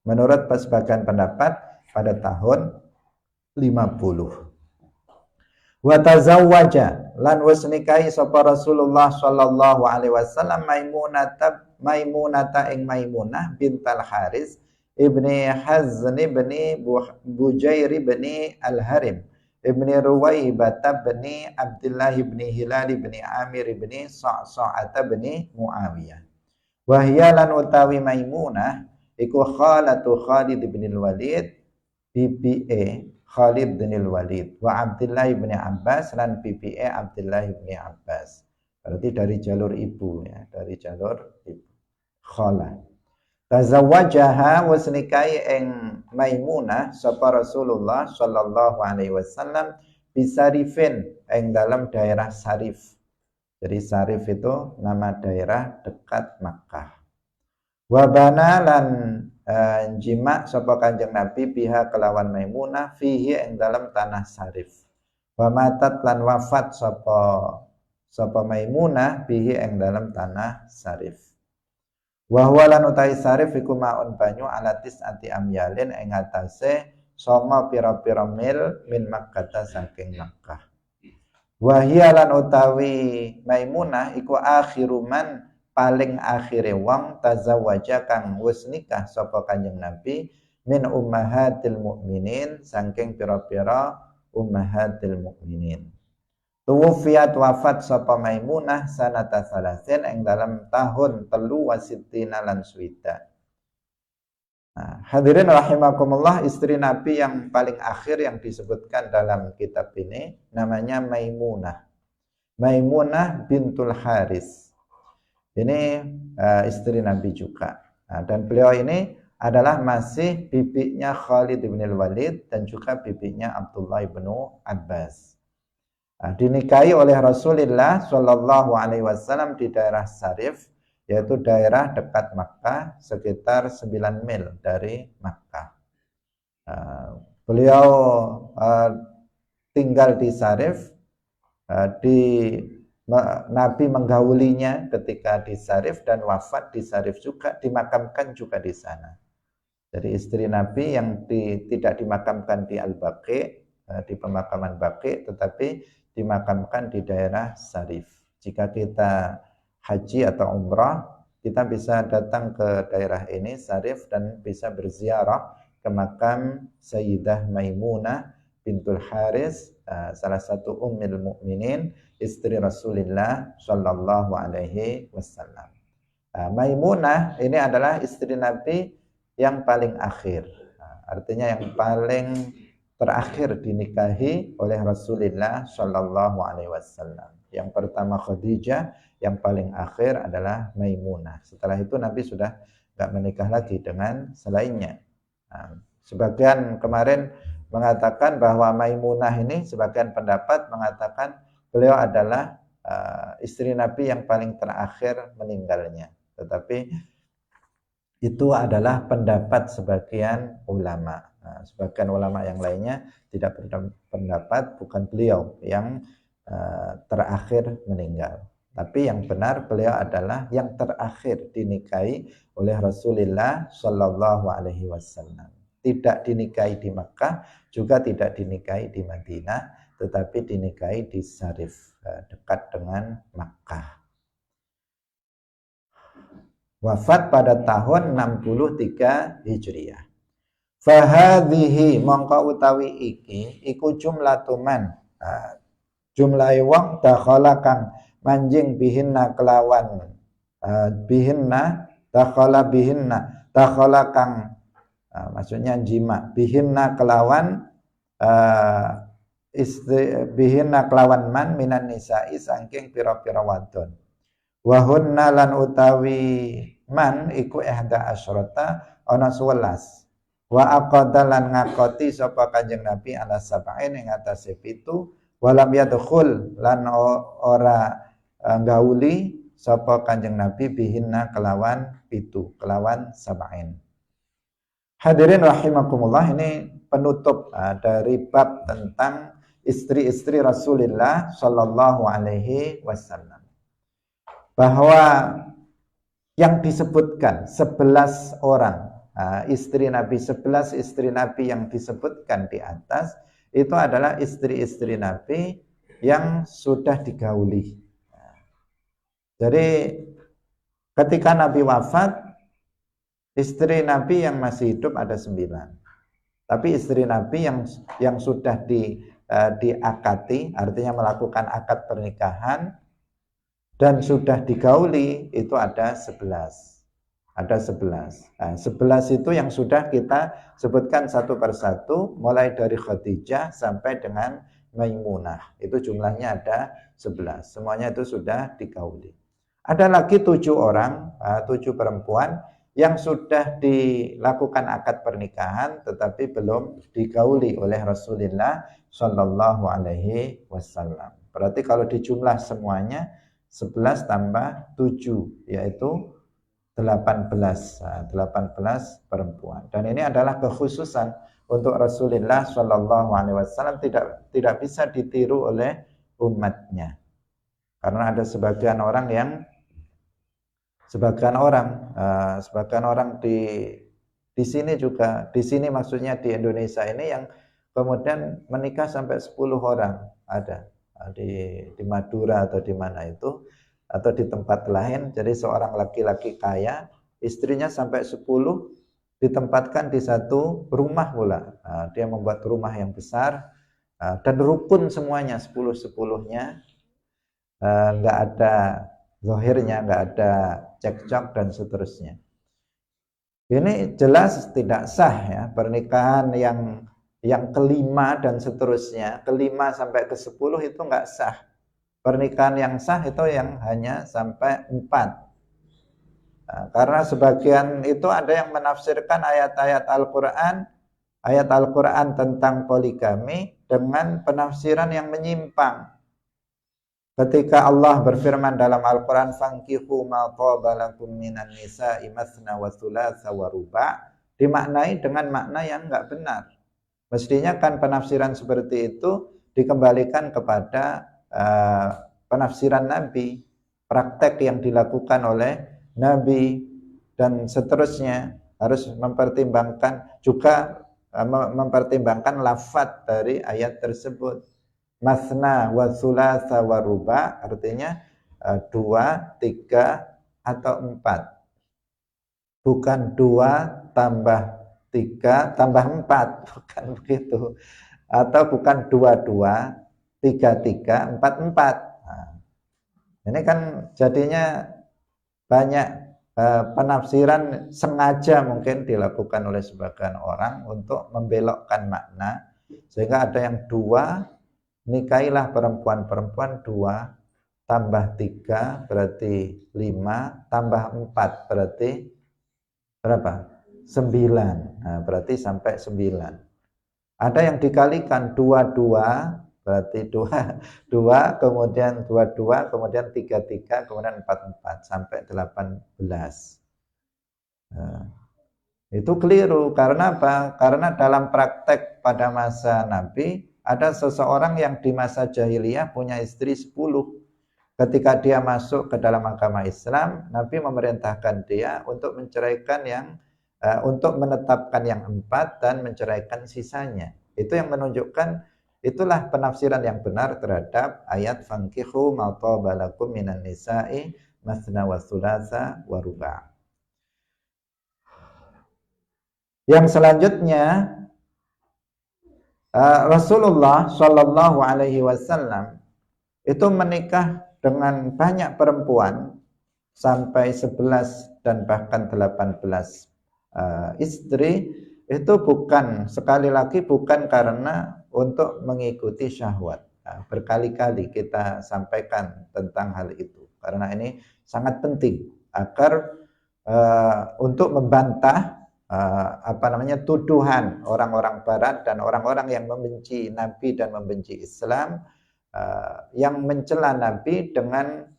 Menurut sebagian pendapat pada tahun 50. Wa tazawwaja, lan wis nikahi sapa Rasulullah sallallahu alaihi wasallam Maimunata ing Maimunah bintal Haris ibni Hazn ibni Bujair ibni Al-Harim ibni Ruwaibata ibni Abdullah ibni Hilal ibni Amir ibni Sa'sa'ata ibni Muawiyah. Wahya lan utawi Maimunah iku khalatu Khalid ibn Walid BPA Khalid bin Walid wa Abdullah bin Abbas lan BPA Abdullah bin Abbas. Berarti dari jalur ibu ya, dari jalur ibu. Khala. Tazawwajaha wa nikahi ing Maimunah sapa Rasulullah sallallahu alaihi wasallam bisarifin ing dalam daerah Sarif. Jadi Sarif itu nama daerah dekat Makkah. Wa bana lan jima sapa Kanjeng Nabi biha kelawan Maimunah fihi ing dalam tanah Sarif. Wa matat lan wafat sapa Maimunah bihi ing dalam tanah Sarif. Wa huwa lan utai Sarif iku maun banyu alatis anti amyalin ing atase songo pira-pira mil min Makkah saking Makkah. Wa hiya lan utawi Maimunah iku akhiruman paling akhire wong tazawwaja kang wis nikah sapa Kanjeng Nabi min ummahatil mukminin saking pira-pira ummahatil mukminin. Tuwfiyat wafat sapa Maimunah sanata salasin ing dalam tahun 63 lan swida. Nah, hadirin rahimakumullah, istri Nabi yang paling akhir yang disebutkan dalam kitab ini namanya Maimunah. Maimunah bintul Haris. Ini istri Nabi juga. Nah, dan beliau ini adalah masih bibinya Khalid bin Walid dan juga bibinya Abdullah bin Abbas. Nah, dinikahi oleh Rasulullah Shallallahu Alaihi Wasallam di daerah Sarif, yaitu daerah dekat Makkah, sekitar 9 mil dari Makkah. Beliau tinggal di Sarif, Nabi menggaulinya ketika di Sarif dan wafat di Sarif juga, dimakamkan juga di sana. Jadi istri Nabi yang tidak dimakamkan di Al-Baqi, di pemakaman Baqi, tetapi dimakamkan di daerah Sarif. Jika kita haji atau umrah, kita bisa datang ke daerah ini, Sarif, dan bisa berziarah ke makam Sayyidah Maimunah bintul Haris, salah satu ummul mukminin, istri Rasulullah Shallallahu Alaihi Wasallam. Maimunah ini adalah istri Nabi yang paling akhir, artinya yang paling terakhir dinikahi oleh Rasulullah Shallallahu Alaihi Wasallam. Yang pertama Khadijah, yang paling akhir adalah Maimunah. Setelah itu Nabi sudah tidak menikah lagi dengan selainnya. Sebagian kemarin mengatakan bahwa Maimunah ini, sebagian pendapat mengatakan beliau adalah istri Nabi yang paling terakhir meninggalnya. Tetapi itu adalah pendapat sebagian ulama. Sebagian ulama yang lainnya tidak berpendapat bukan beliau yang terakhir meninggal. Tapi yang benar beliau adalah yang terakhir dinikahi oleh Rasulullah Shallallahu Alaihi Wasallam. Tidak dinikahi di Makkah, juga tidak dinikahi di Madinah, tetapi dinikahi di Sarif, dekat dengan Makkah. Wafat pada tahun 63 Hijriah. Fahadhihi mongko utawi iki iku jumlatuman jumlahe wong dakhala kang manjing bihinna kelawan bihinna dakhala kang maksudnya jima bihinna kelawan bihinna kelawan man minan nisa'i saking pira-pira wadon wa hunna lan utawi man iku ihda asyrata ana 11 wa aqadalan ngakoti sapa Kanjeng Nabi ala sab'in ing atase 7 walam yadkhul lan ora gauli sapa Kanjeng Nabi bihinna kelawan 7 kelawan sab'in. Hadirin rahimakumullah, ini penutup dari bab tentang istri-istri Rasulullah Shallallahu Alaihi Wasallam, bahwa yang disebutkan 11 orang istri Nabi, 11 istri Nabi yang disebutkan di atas itu adalah istri-istri Nabi yang sudah digauli. Jadi ketika Nabi wafat, istri Nabi yang masih hidup ada 9. Tapi istri Nabi yang sudah diakati, artinya melakukan akad pernikahan dan sudah digauli, itu ada 11. Ada 11. Nah, 11 itu yang sudah kita sebutkan satu persatu, mulai dari Khadijah sampai dengan Maimunah. Itu jumlahnya ada 11. Semuanya itu sudah digauli. Ada lagi 7 orang, 7 perempuan yang sudah dilakukan akad pernikahan tetapi belum digauli oleh Rasulullah Shallallahu Alaihi Wasallam. Berarti kalau dijumlah semuanya 11 tambah 7 yaitu 18. 18 perempuan. Dan ini adalah kekhususan untuk Rasulullah Shallallahu Alaihi Wasallam, tidak bisa ditiru oleh umatnya. Karena ada sebagian orang di sini juga, di sini maksudnya di Indonesia ini, yang kemudian menikah sampai 10 orang ada di Madura atau di mana itu, atau di tempat lain. Jadi seorang laki-laki kaya, istrinya sampai 10 ditempatkan di satu rumah pula. Dia membuat rumah yang besar dan rukun semuanya, 10-10-nya, nggak ada zahirnya, nggak ada cekcok dan seterusnya. Ini jelas tidak sah ya, pernikahan yang kelima dan seterusnya, kelima sampai ke 10 itu nggak sah. Pernikahan yang sah itu yang hanya sampai 4. Nah, karena sebagian itu ada yang menafsirkan ayat-ayat Al-Quran tentang poligami dengan penafsiran yang menyimpang. Ketika Allah berfirman dalam Al-Quran, "Fankihu ma taba lakum minan nisa'i matsna wa thulatsa wa ruba'", dimaknai dengan makna yang enggak benar. Mestinya kan penafsiran seperti itu dikembalikan kepada penafsiran Nabi, praktek yang dilakukan oleh Nabi, dan seterusnya. Harus mempertimbangkan juga mempertimbangkan lafaz dari ayat tersebut. Masna wa thulatsa wa ruba', artinya 2, 3 atau 4. Bukan 2 tambah 3 tambah 4, bukan begitu. Atau bukan 2, 3, 3, 4, 4. Nah, ini kan jadinya banyak penafsiran sengaja mungkin dilakukan oleh sebagian orang untuk membelokkan makna, sehingga ada yang 2, nikahilah perempuan-perempuan 2 tambah 3 berarti 5 tambah 4 berarti berapa? 9. Nah, berarti sampai 9. Ada yang dikalikan 2 berarti 2 kemudian 2 kemudian 3 kemudian 4 sampai 18. Nah, itu keliru. Karena apa? Karena dalam praktek pada masa Nabi ada seseorang yang di masa jahiliyah punya istri 10. Ketika dia masuk ke dalam agama Islam, Nabi memerintahkan dia untuk menceraikan untuk menetapkan yang 4 dan menceraikan sisanya. Itu yang menunjukkan, itulah penafsiran yang benar terhadap ayat fankihu ma taba lakum minan nisa'i matsna wa thulatsa wa ruba'. Yang selanjutnya, Rasulullah Shallallahu Alaihi Wasallam itu menikah dengan banyak perempuan sampai 11 dan bahkan 18 istri. Itu bukan, sekali lagi bukan karena untuk mengikuti syahwat. Nah, berkali-kali kita sampaikan tentang hal itu karena ini sangat penting agar untuk membantah tuduhan orang-orang barat dan orang-orang yang membenci Nabi dan membenci Islam, yang mencela Nabi dengan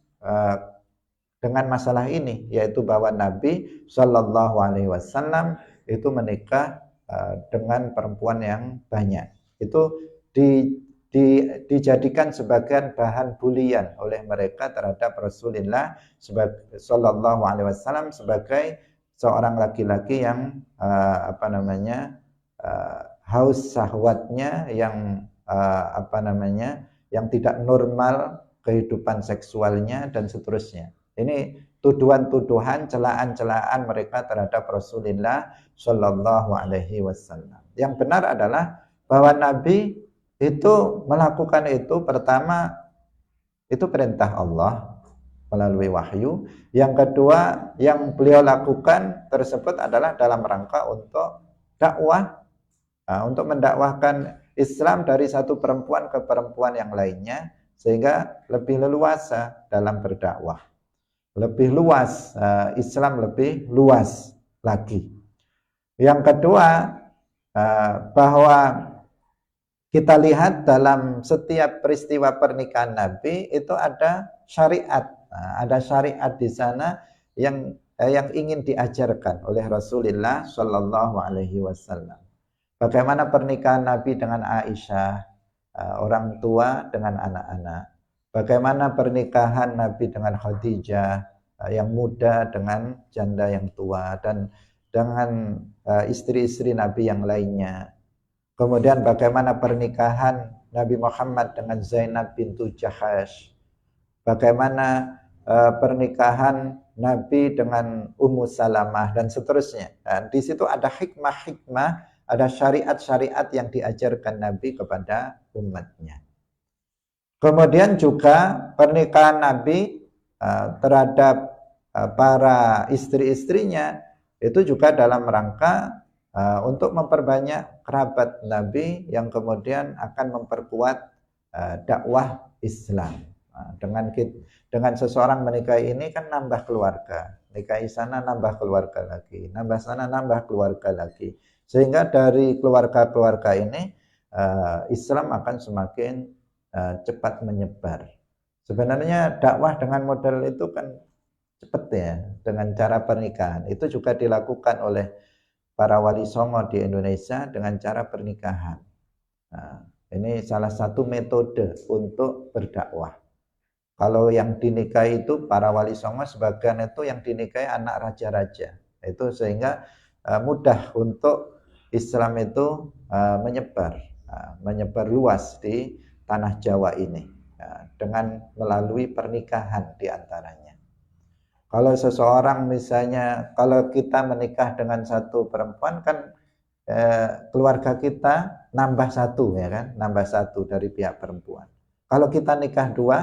masalah ini, yaitu bahwa Nabi Shallallahu Alaihi Wasallam itu menikah dengan perempuan yang banyak. Itu dijadikan sebagai bahan bulian oleh mereka terhadap Rasulullah Shallallahu Alaihi Wasallam sebagai seorang laki-laki yang haus syahwatnya, yang tidak normal kehidupan seksualnya dan seterusnya. Ini tuduhan-tuduhan, celaan-celaan mereka terhadap Rasulullah Shallallahu Alaihi Wasallam. Yang benar adalah bahwa Nabi itu melakukan itu pertama itu perintah Allah melalui wahyu. Yang kedua yang beliau lakukan tersebut adalah dalam rangka untuk dakwah, untuk mendakwahkan Islam dari satu perempuan ke perempuan yang lainnya sehingga lebih leluasa dalam berdakwah. Lebih luas, Islam lebih luas lagi. Yang kedua, bahwa kita lihat dalam setiap peristiwa pernikahan Nabi itu ada syariat. Ada syariat di sana yang ingin diajarkan oleh Rasulullah Shallallahu Alaihi Wasallam. Bagaimana pernikahan Nabi dengan Aisyah, orang tua dengan anak-anak. Bagaimana pernikahan Nabi dengan Khadijah, yang muda dengan janda yang tua, dan dengan istri-istri Nabi yang lainnya. Kemudian bagaimana pernikahan Nabi Muhammad dengan Zainab bintu Jahash. Bagaimana pernikahan Nabi dengan Ummu Salamah dan seterusnya. Dan di situ ada hikmah-hikmah, ada syariat-syariat yang diajarkan Nabi kepada umatnya. Kemudian juga pernikahan Nabi terhadap para istri-istrinya itu juga dalam rangka untuk memperbanyak kerabat Nabi yang kemudian akan memperkuat dakwah Islam. Dengan seseorang menikahi ini kan nambah keluarga, nikahi sana nambah keluarga lagi, nambah sana nambah keluarga lagi, sehingga dari keluarga-keluarga ini Islam akan semakin cepat menyebar. Sebenarnya dakwah dengan model itu kan cepat ya, dengan cara pernikahan. Itu juga dilakukan oleh para wali songo di Indonesia dengan cara pernikahan. Nah, ini salah satu metode untuk berdakwah. Kalau yang dinikahi itu para wali songo sebagian itu yang dinikahi anak raja-raja. Itu sehingga mudah untuk Islam itu menyebar luas di tanah Jawa ini dengan melalui pernikahan diantaranya. Kalau seseorang misalnya, kalau kita menikah dengan satu perempuan kan keluarga kita nambah satu ya kan, nambah satu dari pihak perempuan. Kalau kita nikah dua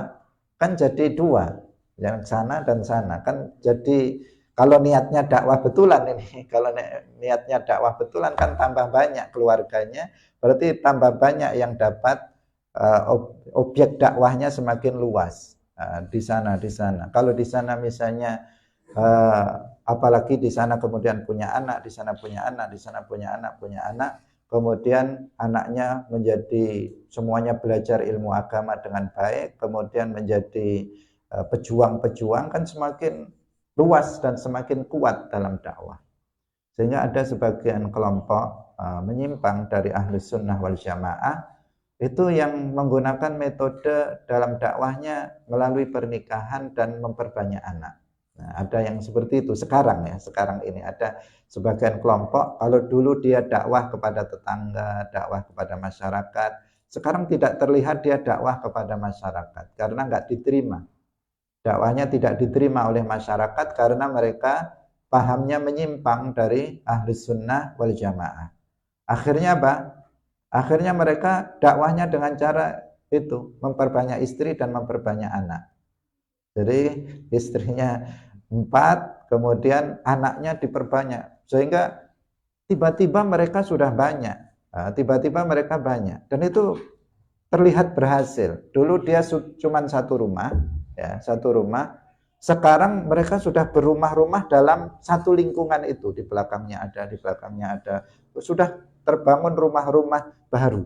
kan jadi dua, yang sana dan sana kan jadi. Kalau niatnya dakwah betulan ini, kalau niatnya dakwah betulan kan tambah banyak keluarganya, berarti tambah banyak yang dapat objek dakwahnya semakin luas di sana. Kalau di sana misalnya apalagi di sana kemudian punya anak, di sana punya anak, di sana punya anak, kemudian anaknya menjadi semuanya belajar ilmu agama dengan baik, kemudian menjadi pejuang-pejuang kan semakin luas dan semakin kuat dalam dakwah. Sehingga ada sebagian kelompok menyimpang dari Ahlus Sunnah wal Jamaah itu yang menggunakan metode dalam dakwahnya melalui pernikahan dan memperbanyak anak. Nah, ada yang seperti itu sekarang ini ada sebagian kelompok, kalau dulu dia dakwah kepada tetangga, dakwah kepada masyarakat, sekarang tidak terlihat dia dakwah kepada masyarakat karena nggak diterima. Dakwahnya tidak diterima oleh masyarakat karena mereka pahamnya menyimpang dari Ahlus Sunnah wal Jamaah. Akhirnya apa? Akhirnya mereka dakwahnya dengan cara itu, memperbanyak istri dan memperbanyak anak. Jadi istrinya 4, kemudian anaknya diperbanyak. Sehingga tiba-tiba mereka sudah banyak. Tiba-tiba mereka banyak. Dan itu terlihat berhasil. Dulu dia cuma satu rumah. Sekarang mereka sudah berumah-rumah dalam satu lingkungan itu. Di belakangnya ada. Sudah terbangun rumah-rumah baru.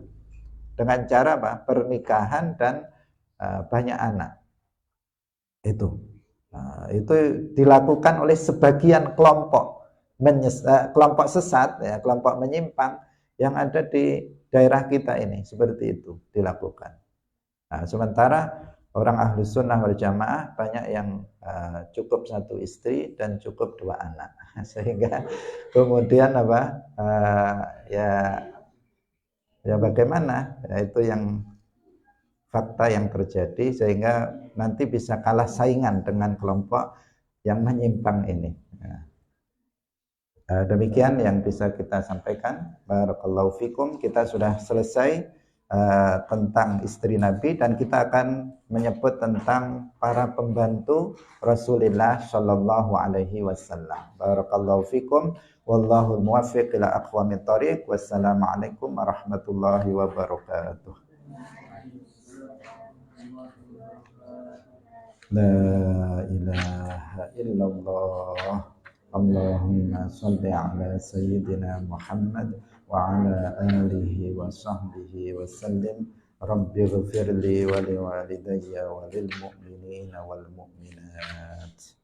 Dengan cara apa? Pernikahan dan banyak anak. Itu dilakukan oleh sebagian kelompok kelompok sesat, ya, kelompok menyimpang yang ada di daerah kita ini, seperti itu dilakukan. Nah, sementara orang Ahlus Sunnah wal Jamaah banyak yang cukup satu istri dan cukup 2 anak, sehingga kemudian ya bagaimana? Ya, itu yang fakta yang terjadi sehingga nanti bisa kalah saingan dengan kelompok yang menyimpang ini. Demikian yang bisa kita sampaikan. Barakallahu fikum. Kita sudah selesai tentang istri Nabi dan kita akan menyebut tentang para pembantu Rasulullah Shallallahu Alaihi Wasallam. Barakallahu fikum. Wallahu muwaffiq ila aqwamit thariq. Wassalamualaikum warahmatullahi wabarakatuh. La ilaha illallah. Allahumma salli ala sayyidina Muhammad wa ala alihi wa sahbihi wa sallim. Rabbi ghfirli wa liwalidayya wa lil mu'minina wal mu'minat.